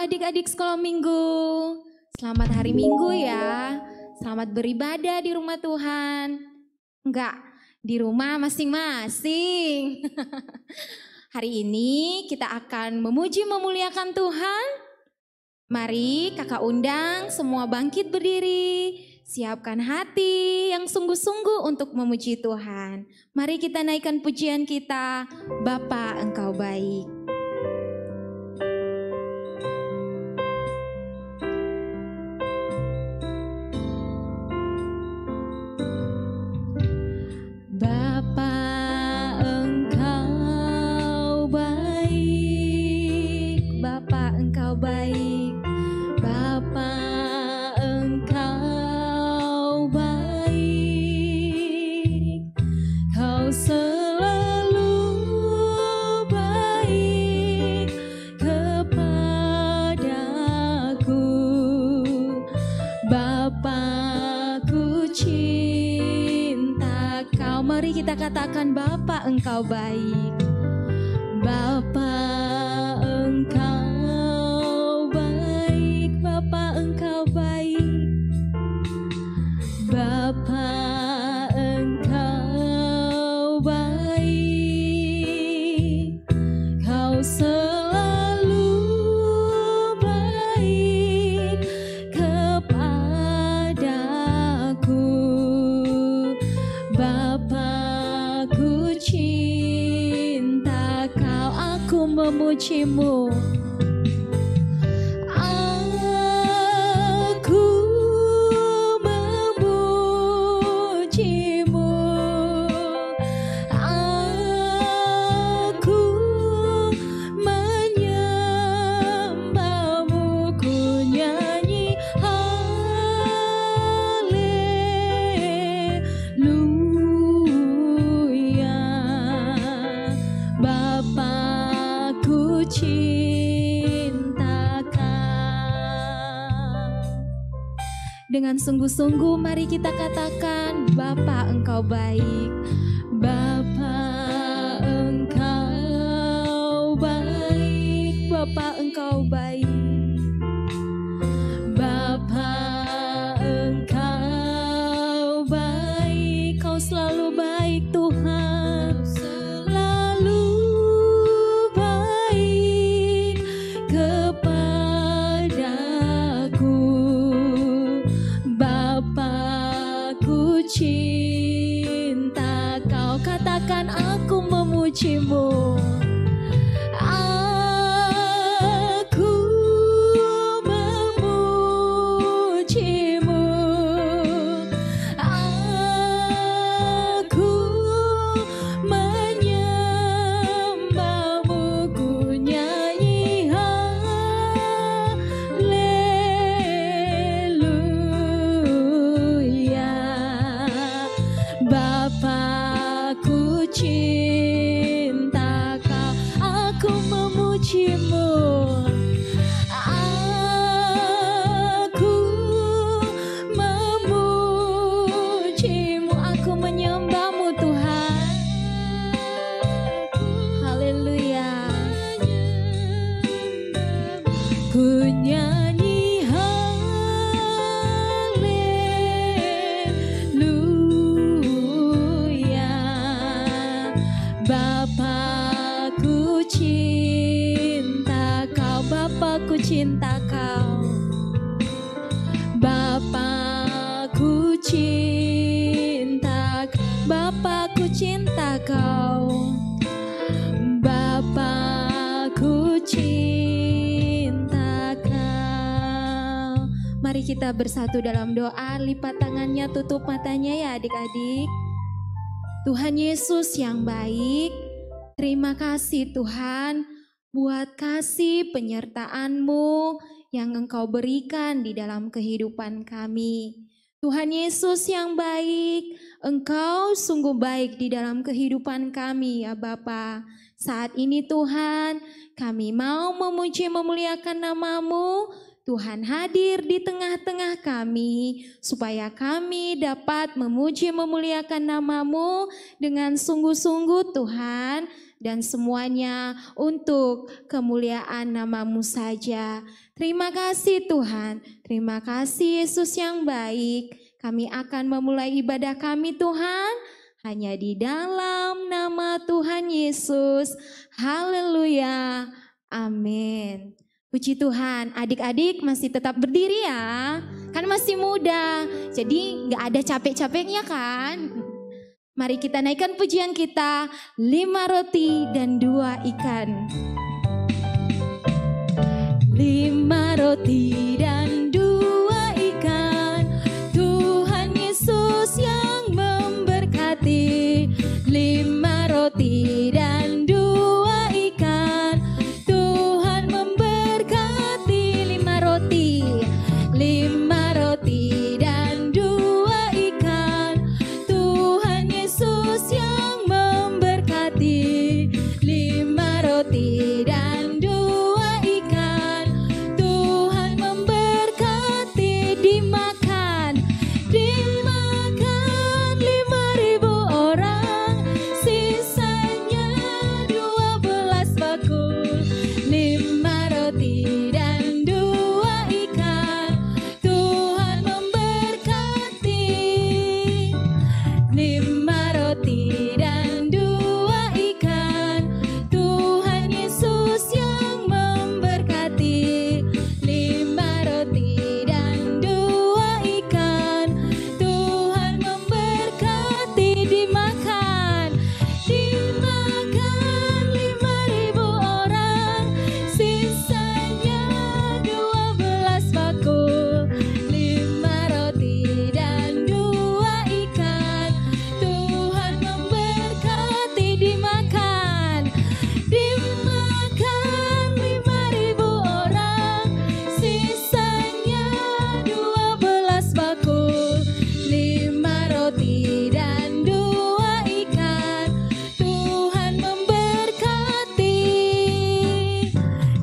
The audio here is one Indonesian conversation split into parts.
adik-adik sekolah minggu. Selamat hari Minggu ya. Selamat beribadah di rumah Tuhan. Enggak, di rumah masing-masing. Hari ini kita akan memuji memuliakan Tuhan. Mari kakak undang semua bangkit berdiri. Siapkan hati yang sungguh-sungguh untuk memuji Tuhan. Mari kita naikkan pujian kita, Bapa Engkau baik. Katakan Bapa Engkau baik. Bapa Engkau baik, Bapa Engkau baik. Bapa Engkau baik. Kau selalu baik kepadaku. Bapa cinta kau, aku memujimu. Aku memujimu. Aku menyembahmu. Ku nyanyi cinta kau. Dengan sungguh-sungguh mari kita katakan Bapa Engkau baik. Bapa Engkau baik. Bapa Engkau baik. Bapa Engkau baik. Kau selalu baik Tuhan. Cinta kau, katakan aku memujimu. Aku memujimu. Aku menyembahmu. Ku nyanyi Bapakku cinta kau, aku memujimu. Aku memujimu, aku menyembahmu Tuhan. Haleluya. Ku nyanyi Bapakku cinta kau, Bapakku cinta kau. Bapakku cinta, Bapakku cinta kau. Bapakku cinta kau. Mari kita bersatu dalam doa, lipat tangannya, tutup matanya ya adik-adik. Tuhan Yesus yang baik, terima kasih Tuhan buat kasih penyertaan-Mu yang Engkau berikan di dalam kehidupan kami. Tuhan Yesus yang baik, Engkau sungguh baik di dalam kehidupan kami ya Bapa. Saat ini Tuhan, kami mau memuji memuliakan nama-Mu, Tuhan hadir di tengah-tengah kami, supaya kami dapat memuji memuliakan nama-Mu dengan sungguh-sungguh Tuhan, dan semuanya untuk kemuliaan nama-Mu saja. Terima kasih Tuhan, terima kasih Yesus yang baik. Kami akan memulai ibadah kami Tuhan, hanya di dalam nama Tuhan Yesus. Haleluya, amin. Puji Tuhan, adik-adik masih tetap berdiri ya, kan masih muda, jadi gak ada capek-capeknya kan. Mari kita naikkan pujian kita, 5 roti dan 2 ikan. 5 roti dan 2 ikan, Tuhan Yesus yang memberkati. 5 roti dan 2 ikan, Tuhan memberkati. 5 roti, 5 roti dan 2 ikan, Tuhan Yesus yang memberkati. 5 roti dan 2 ikan, Tuhan memberkati. Dimakan 5.000 orang, sisanya 12 bakul. 5 roti dan 2 ikan, Tuhan memberkati. 5 roti dan 2 ikan, Tuhan Yesus yang memberkati. 5 roti dan 2 ikan, Tuhan memberkati. Dimakan 5.000 orang, sisanya 12 bakul. 5 roti dan 2 ikan, Tuhan memberkati. Dimakan 5.000 orang, sisanya 12 bakul. 5 roti dan 2 ikan, Tuhan memberkati.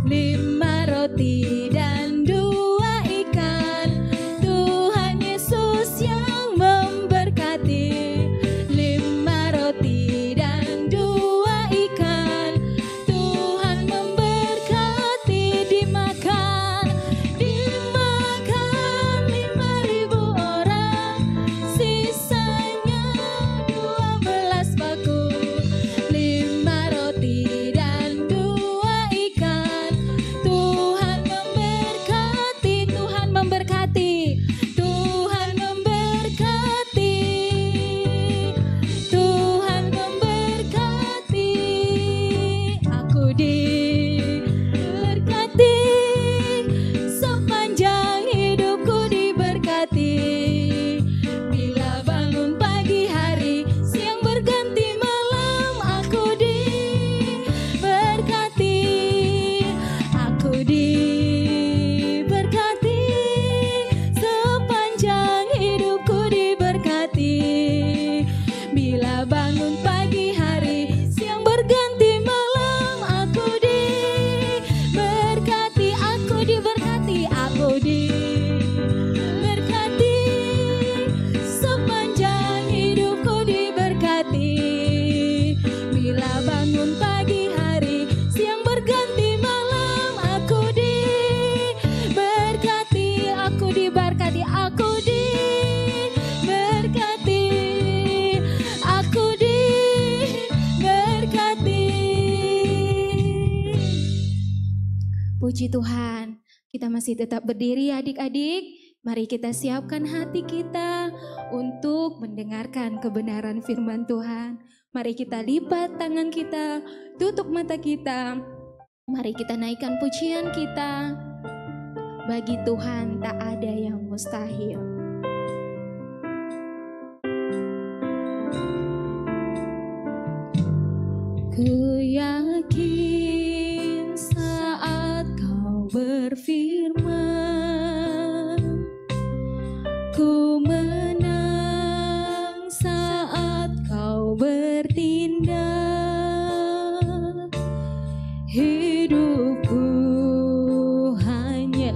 5 roti dan 2 ikan, Tuhan Yesus yang memberkati. 5 roti dan 2 ikan, Tuhan memberkati. Dimakan 5.000 orang, sisanya 12 bakul. 5 roti dan 2 ikan, Tuhan memberkati. Tuhan memberkati, Tuhan memberkati, Tuhan memberkati. Aku diberkati, sepanjang hidupku diberkati. Bila bangun pagi hari, siang berganti malam, aku diberkati. Aku diberkati, sepanjang hidupku diberkati. Bila bangun pagi hari, siang berganti malam, aku diberkati. Aku diberkati, aku diberkati, sepanjang hidupku diberkati. Bila bangun pagi hari, siang berganti malam, aku diberkati. Aku diberkati, aku diberkati, aku diberkati. Puji Tuhan, kita masih tetap berdiri adik-adik. Mari kita siapkan hati kita untuk mendengarkan kebenaran firman Tuhan. Mari kita lipat tangan kita, tutup mata kita. Mari kita naikkan pujian kita. Bagi Tuhan tak ada yang mustahil. Ku yakin saat kau berfirman, ku menang saat kau bertindak. Hidupku hanya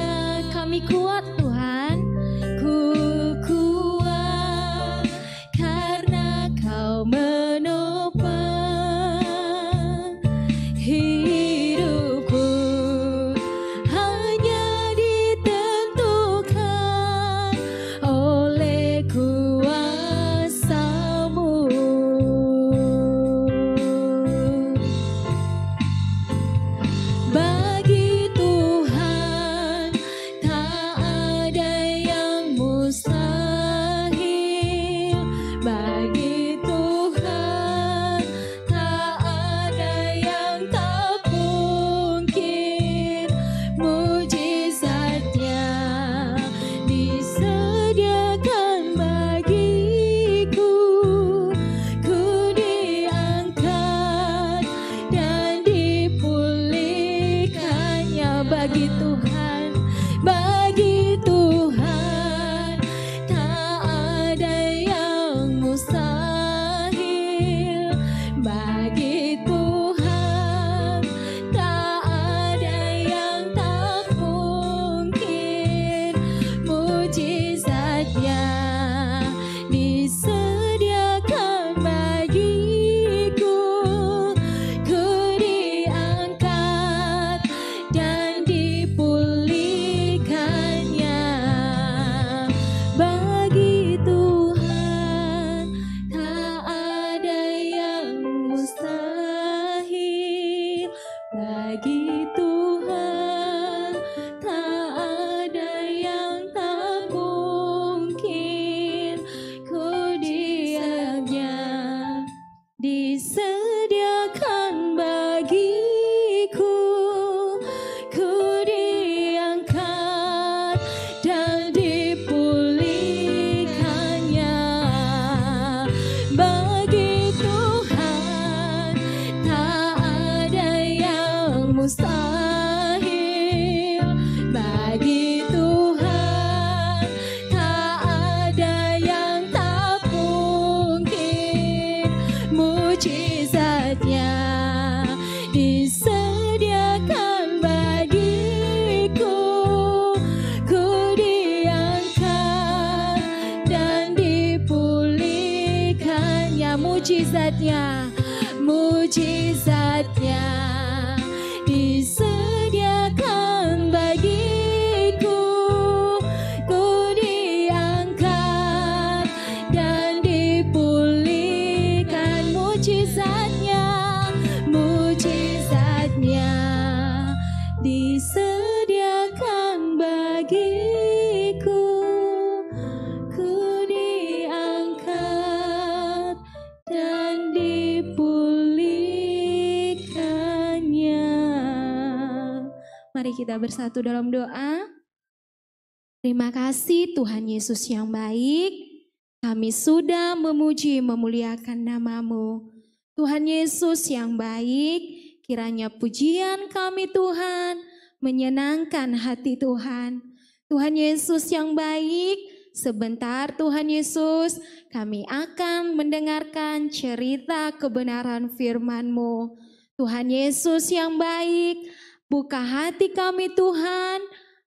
Karena kami kuat Tuhan, ku kuat karena Kau menopang hidupku. Hanya ditentukan oleh kuasa-Mu. Bagi Tuhan tak ada yang mustahil. Bagi Tuhan tak ada yang tak mungkin. Mujizatnya disediakan bagiku. Ku diangkat dan dipulihkannya. Bagi Tuhan, bagi Tuhan tak ada yang mustahil. Bagi Tuhan tak ada yang tak mungkin. Mujizatnya disediakan bagiku. Ku diangkat dan dipulihkannya. Bagi Tuhan tak ada yang mustahil. Bagi Tuhan tak ada yang tak mungkin. Ku diangkat disediakan bagiku. Ku diangkat dan dipulihkannya. Bagi Tuhan tak ada yang mustahil. Bagi Tuhan tak ada yang tak mungkin. Mujizatnya disediakan bagiku. Ku diangkat dan dipulihkannya. Mujizatnya, mujizatnya disediakan bagiku. Ku diangkat dan dipulihkan. Mujizatnya, mujizatnya disediakan bagiku. Ku diangkat dan dipulihkannya. Mari kita bersatu dalam doa. Terima kasih Tuhan Yesus yang baik. Kami sudah memuji memuliakan nama-Mu. Tuhan Yesus yang baik, kiranya pujian kami Tuhan menyenangkan hati Tuhan. Tuhan Yesus yang baik, sebentar Tuhan Yesus kami akan mendengarkan cerita kebenaran firman-Mu. Tuhan Yesus yang baik, buka hati kami Tuhan,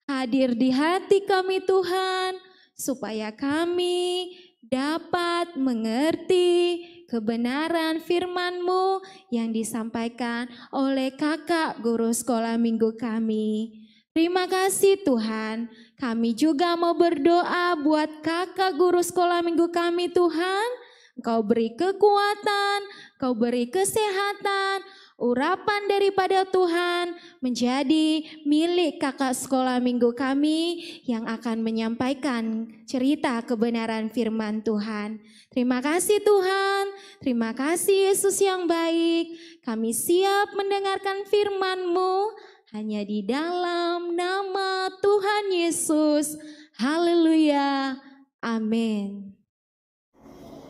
hadir di hati kami Tuhan, supaya kami dapat mengerti kebenaran firman-Mu yang disampaikan oleh kakak guru sekolah minggu kami. Terima kasih Tuhan, kami juga mau berdoa buat kakak guru sekolah minggu kami Tuhan. Engkau beri kekuatan, Engkau beri kesehatan, urapan daripada Tuhan menjadi milik kakak sekolah minggu kami yang akan menyampaikan cerita kebenaran firman Tuhan. Terima kasih Tuhan, terima kasih Yesus yang baik. Kami siap mendengarkan firman-Mu hanya di dalam nama Tuhan Yesus. Haleluya, amin.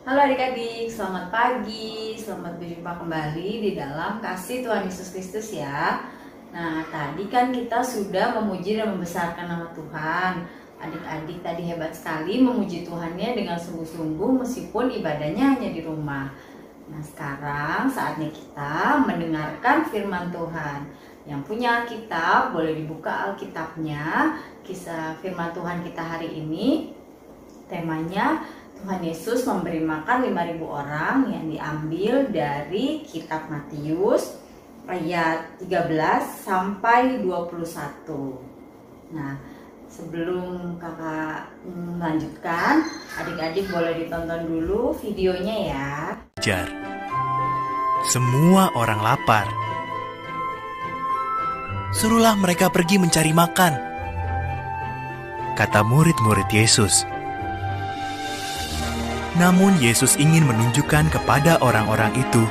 Halo adik-adik, selamat pagi, selamat berjumpa kembali di dalam kasih Tuhan Yesus Kristus ya. Nah tadi kan kita sudah memuji dan membesarkan nama Tuhan. Adik-adik tadi hebat sekali memuji Tuhannya dengan sungguh-sungguh meskipun ibadahnya hanya di rumah. Nah sekarang saatnya kita mendengarkan firman Tuhan. Yang punya Alkitab boleh dibuka Alkitabnya. Kisah firman Tuhan kita hari ini temanya Tuhan Yesus memberi makan 5.000 orang, yang diambil dari kitab Matius ayat 13 sampai 21. Nah, sebelum kakak melanjutkan, adik-adik boleh ditonton dulu videonya ya. Jar. Semua orang lapar. Suruhlah mereka pergi mencari makan, kata murid-murid Yesus. Namun Yesus ingin menunjukkan kepada orang-orang itu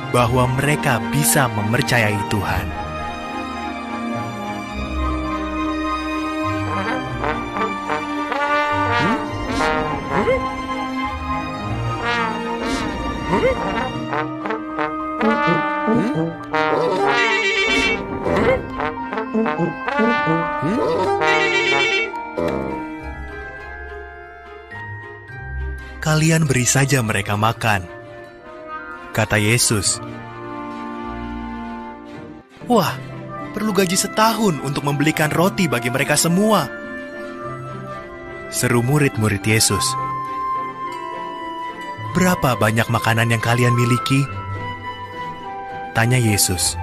bahwa mereka bisa mempercayai Tuhan. Kalian beri saja mereka makan, kata Yesus. Wah, perlu gaji setahun untuk membelikan roti bagi mereka semua, seru murid-murid Yesus. Berapa banyak makanan yang kalian miliki? Tanya Yesus.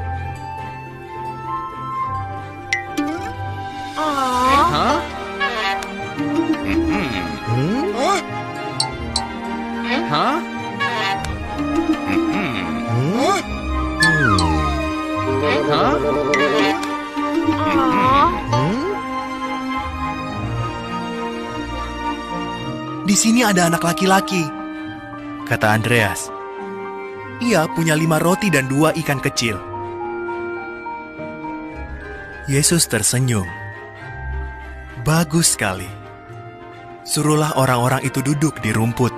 Di sini ada anak laki-laki, kata Andreas. Ia punya 5 roti dan 2 ikan kecil. Yesus tersenyum. Bagus sekali. Suruhlah orang-orang itu duduk di rumput.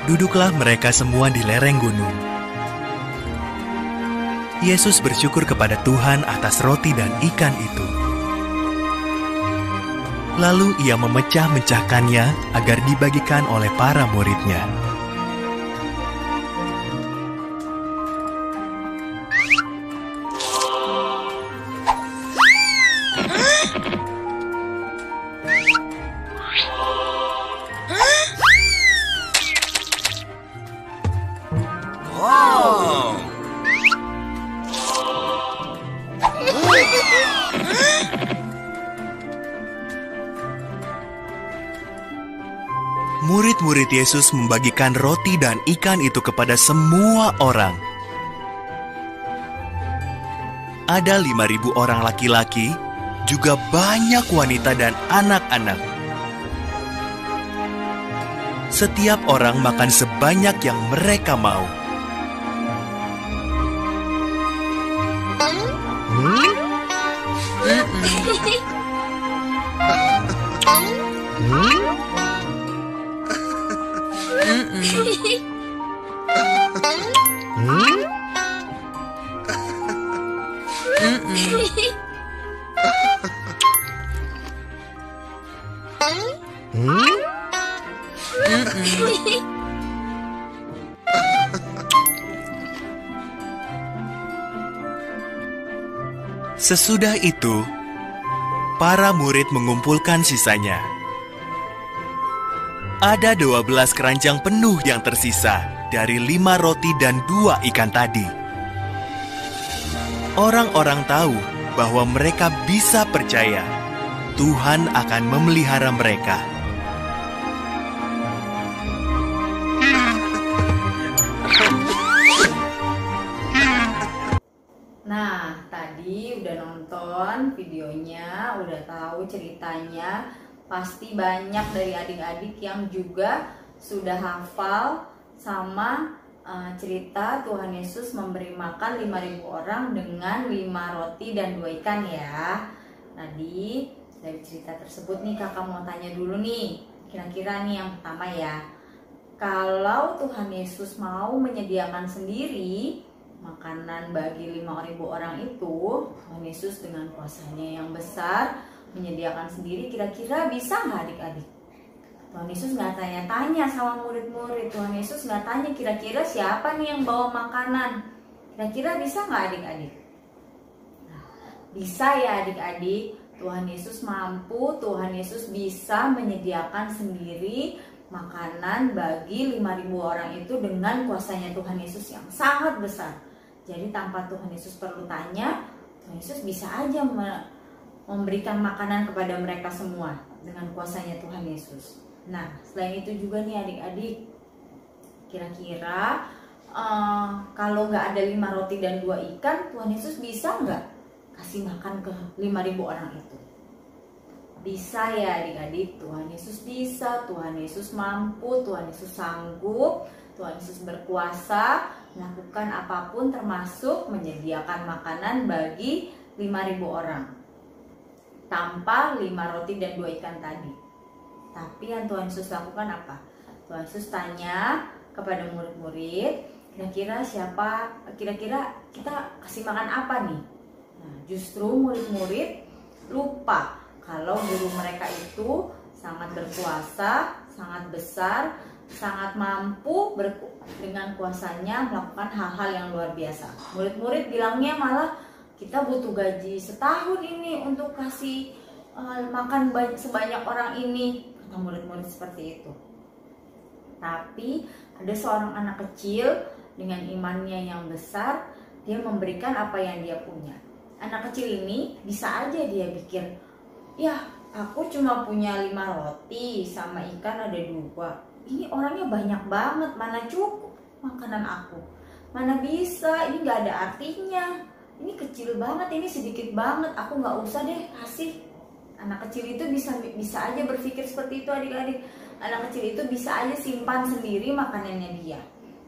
Duduklah mereka semua di lereng gunung. Yesus bersyukur kepada Tuhan atas roti dan ikan itu. Lalu ia memecah-mecahkannya agar dibagikan oleh para muridnya. Murid-murid Yesus membagikan roti dan ikan itu kepada semua orang. Ada 5.000 orang laki-laki, juga banyak wanita dan anak-anak. Setiap orang makan sebanyak yang mereka mau. Sesudah itu, para murid mengumpulkan sisanya. Ada 12 keranjang penuh yang tersisa dari 5 roti dan 2 ikan tadi. Orang-orang tahu bahwa mereka bisa percaya Tuhan akan memelihara mereka. Nah, tadi udah nonton videonya, udah tahu ceritanya. Pasti banyak dari adik-adik yang juga sudah hafal sama cerita Tuhan Yesus memberi makan 5.000 orang dengan 5 roti dan 2 ikan ya. Tadi dari cerita tersebut nih kakak mau tanya dulu nih. Kira-kira nih yang pertama ya, Kalau Tuhan Yesus mau menyediakan sendiri makanan bagi 5.000 orang itu, Tuhan Yesus dengan kuasanya yang besar menyediakan sendiri, kira-kira bisa nggak adik-adik? Tuhan Yesus nggak tanya-tanya sama murid-murid. Tuhan Yesus nggak tanya kira-kira siapa nih yang bawa makanan. Kira-kira bisa nggak adik-adik? Nah, bisa ya adik-adik. Tuhan Yesus mampu, Tuhan Yesus bisa menyediakan sendiri makanan bagi 5.000 orang itu dengan kuasanya Tuhan Yesus yang sangat besar. Jadi tanpa Tuhan Yesus perlu tanya, Tuhan Yesus bisa aja memberikan makanan kepada mereka semua dengan kuasanya Tuhan Yesus. Nah, selain itu juga nih adik-adik, kira-kira kalau nggak ada 5 roti dan 2 ikan, Tuhan Yesus bisa nggak kasih makan ke 5.000 orang itu? Bisa ya adik-adik, Tuhan Yesus bisa, Tuhan Yesus mampu, Tuhan Yesus sanggup, Tuhan Yesus berkuasa melakukan apapun termasuk menyediakan makanan bagi 5.000 orang tanpa 5 roti dan 2 ikan tadi. Tapi yang Tuhan Yesus lakukan apa? Tuhan Yesus tanya kepada murid-murid, kira-kira kita kasih makan apa nih? Nah, justru murid-murid lupa kalau guru mereka itu sangat berkuasa, sangat besar, sangat mampu dengan kuasanya melakukan hal-hal yang luar biasa. Murid-murid bilangnya malah kita butuh gaji setahun ini untuk kasih makan sebanyak orang ini, kata murid-murid seperti itu. Tapi ada seorang anak kecil dengan imannya yang besar, dia memberikan apa yang dia punya. Anak kecil ini bisa aja dia pikir, ya aku cuma punya 5 roti sama ikan ada 2. Ini orangnya banyak banget, mana cukup makanan aku. Mana bisa, ini gak ada artinya. Ini kecil banget, ini sedikit banget, aku gak usah deh kasih. Anak kecil itu bisa aja berpikir seperti itu adik-adik. Anak kecil itu bisa aja simpan sendiri makanannya dia.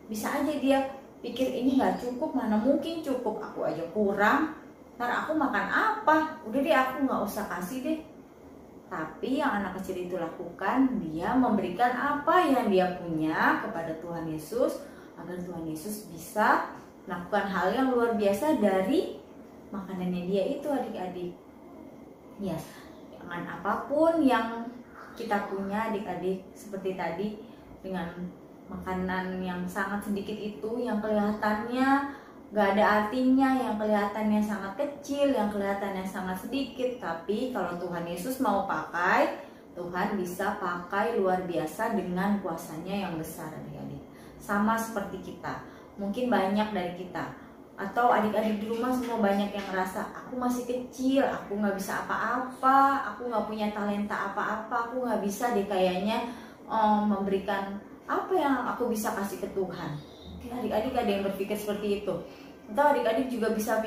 Bisa aja dia pikir ini gak cukup, mana mungkin cukup, aku aja kurang. Ntar aku makan apa? Udah deh aku gak usah kasih deh. Tapi yang anak kecil itu lakukan, dia memberikan apa yang dia punya kepada Tuhan Yesus agar Tuhan Yesus bisa melakukan hal yang luar biasa dari makanannya dia itu adik-adik. Ya, dengan apapun yang kita punya adik-adik, seperti tadi dengan makanan yang sangat sedikit itu yang kelihatannya gak ada artinya, yang kelihatannya sangat kecil, yang kelihatannya sangat sedikit. Tapi kalau Tuhan Yesus mau pakai, Tuhan bisa pakai luar biasa dengan kuasanya yang besar adik-adik. Sama seperti kita, mungkin banyak dari kita atau adik-adik di rumah semua banyak yang ngerasa aku masih kecil, aku gak bisa apa-apa, aku gak punya talenta apa-apa, aku gak bisa deh kayaknya memberikan apa yang aku bisa kasih ke Tuhan. Adik-adik ada yang berpikir seperti itu. Atau adik-adik juga bisa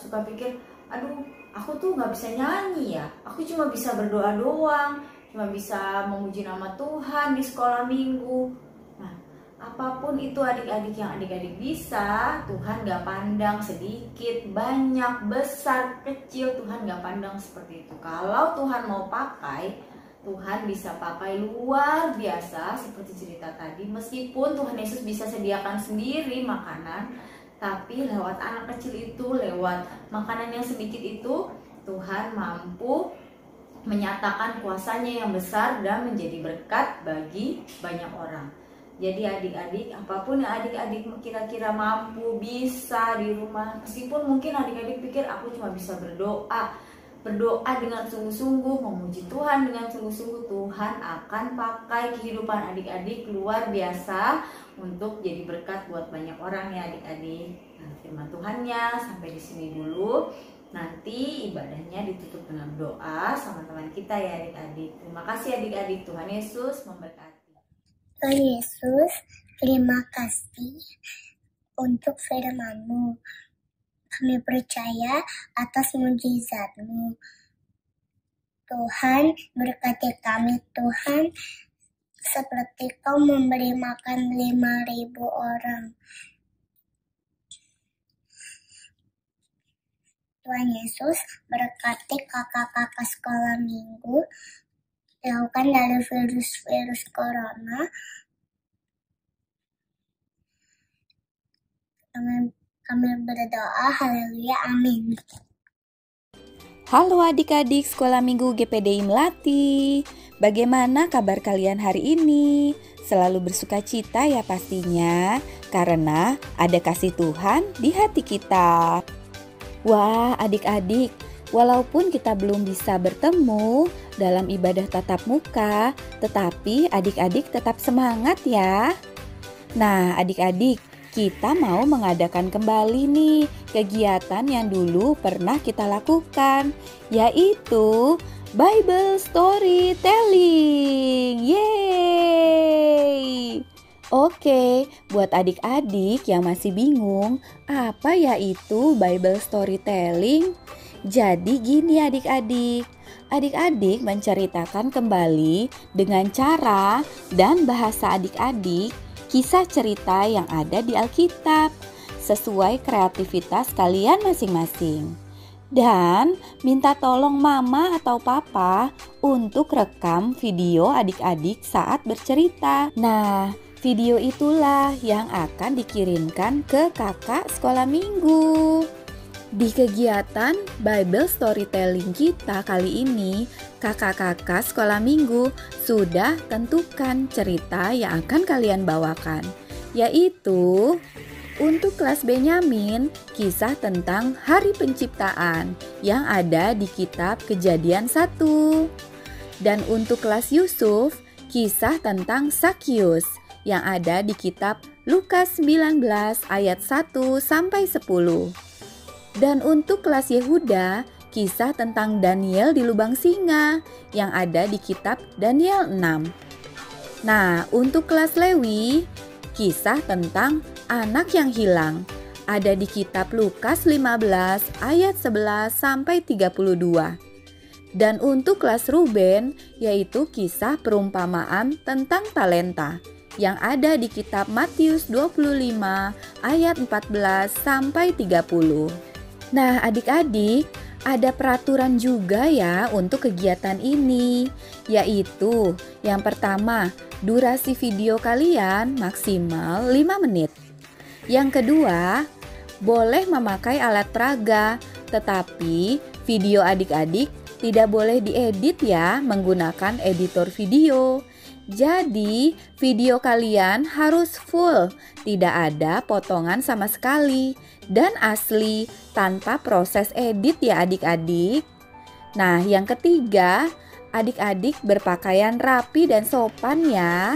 suka pikir, aduh aku tuh nggak bisa nyanyi ya, aku cuma bisa berdoa doang, cuma bisa memuji nama Tuhan di sekolah minggu. Nah, apapun itu adik-adik yang adik-adik bisa, Tuhan nggak pandang sedikit, banyak, besar, kecil, Tuhan nggak pandang seperti itu. Kalau Tuhan mau pakai, Tuhan bisa pakai luar biasa seperti cerita tadi. Meskipun Tuhan Yesus bisa sediakan sendiri makanan, tapi lewat anak kecil itu, lewat makanan yang sedikit itu, Tuhan mampu menyatakan kuasanya yang besar dan menjadi berkat bagi banyak orang. Jadi adik-adik, apapun yang adik-adik kira-kira mampu, bisa di rumah, meskipun mungkin adik-adik pikir aku cuma bisa berdoa dengan sungguh-sungguh, memuji Tuhan dengan sungguh-sungguh, Tuhan akan pakai kehidupan adik-adik luar biasa untuk jadi berkat buat banyak orang ya adik-adik. Nah, firman Tuhannya sampai di sini dulu. Nanti ibadahnya ditutup dengan doa sama teman kita ya adik-adik. Terima kasih adik-adik, Tuhan Yesus memberkati. Tuhan Yesus, terima kasih untuk firman-Mu. Kami percaya atas mujizat-Mu. Tuhan, berkati kami Tuhan, seperti Kau memberi makan 5.000 orang. Tuhan Yesus, berkati kakak-kakak sekolah minggu, jauhkan dari virus-virus corona, Kami berdoa, haleluya, amin. Halo adik-adik Sekolah Minggu GPDI Melati. Bagaimana kabar kalian hari ini? Selalu bersuka cita ya pastinya, karena ada kasih Tuhan di hati kita. Wah adik-adik, walaupun kita belum bisa bertemu dalam ibadah tatap muka, tetapi adik-adik tetap semangat ya. Nah adik-adik, kita mau mengadakan kembali nih kegiatan yang dulu pernah kita lakukan, yaitu Bible Storytelling. Yeay! Oke, buat adik-adik yang masih bingung, apa ya itu Bible Storytelling? Jadi gini adik-adik, adik-adik menceritakan kembali dengan cara dan bahasa adik-adik kisah cerita yang ada di Alkitab sesuai kreativitas kalian masing-masing. Dan minta tolong mama atau papa untuk rekam video adik-adik saat bercerita. Nah, video itulah yang akan dikirimkan ke kakak sekolah minggu. Di kegiatan Bible Storytelling kita kali ini, kakak-kakak sekolah minggu sudah tentukan cerita yang akan kalian bawakan, yaitu untuk kelas Benyamin, kisah tentang Hari Penciptaan yang ada di kitab Kejadian 1. Dan untuk kelas Yusuf, kisah tentang Sakius yang ada di kitab Lukas 19 ayat 1 sampai 10. Dan untuk kelas Yehuda, kisah tentang Daniel di lubang singa yang ada di kitab Daniel 6. Nah, untuk kelas Lewi, kisah tentang anak yang hilang ada di kitab Lukas 15 ayat 11 sampai 32. Dan untuk kelas Ruben, yaitu kisah perumpamaan tentang talenta yang ada di kitab Matius 25 ayat 14 sampai 30. Nah adik-adik, ada peraturan juga ya untuk kegiatan ini, yaitu yang pertama, durasi video kalian maksimal 5 menit. Yang kedua, boleh memakai alat peraga, tetapi video adik-adik tidak boleh diedit ya menggunakan editor video. Jadi video kalian harus full, tidak ada potongan sama sekali, dan asli tanpa proses edit ya adik-adik. Nah yang ketiga, adik-adik berpakaian rapi dan sopan ya.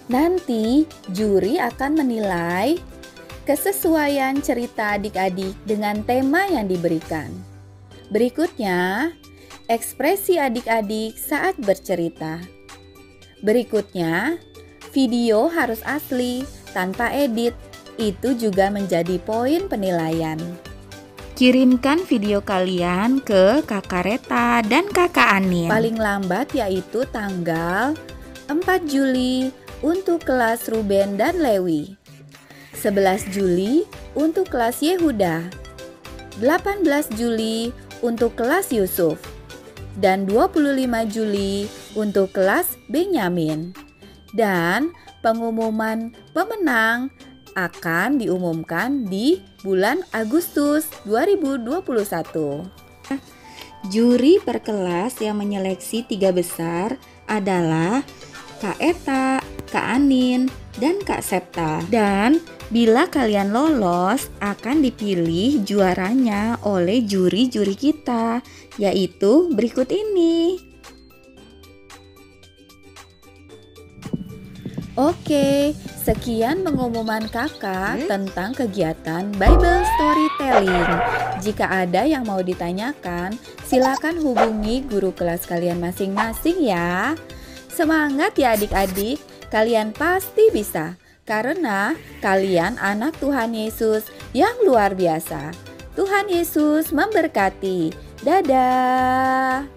Nanti juri akan menilai kesesuaian cerita adik-adik dengan tema yang diberikan. Berikutnya, ekspresi adik-adik saat bercerita. Berikutnya, video harus asli, tanpa edit. Itu juga menjadi poin penilaian. Kirimkan video kalian ke Kakak Reta dan Kakak Anin. Paling lambat yaitu tanggal 4 Juli untuk kelas Ruben dan Lewi. 11 Juli untuk kelas Yehuda. 18 Juli untuk kelas Yusuf. Dan 25 Juli untuk kelas Benyamin. Dan pengumuman pemenang akan diumumkan di bulan Agustus 2021. Juri per kelas yang menyeleksi 3 besar adalah Kak Eta, Kak Anin, dan Kak Septa. Dan bila kalian lolos, akan dipilih juaranya oleh juri-juri kita, yaitu berikut ini. Oke, sekian pengumuman kakak tentang kegiatan Bible Storytelling. Jika ada yang mau ditanyakan, silakan hubungi guru kelas kalian masing-masing ya. Semangat ya adik-adik, kalian pasti bisa. Karena kalian anak Tuhan Yesus yang luar biasa. Tuhan Yesus memberkati. Dadah.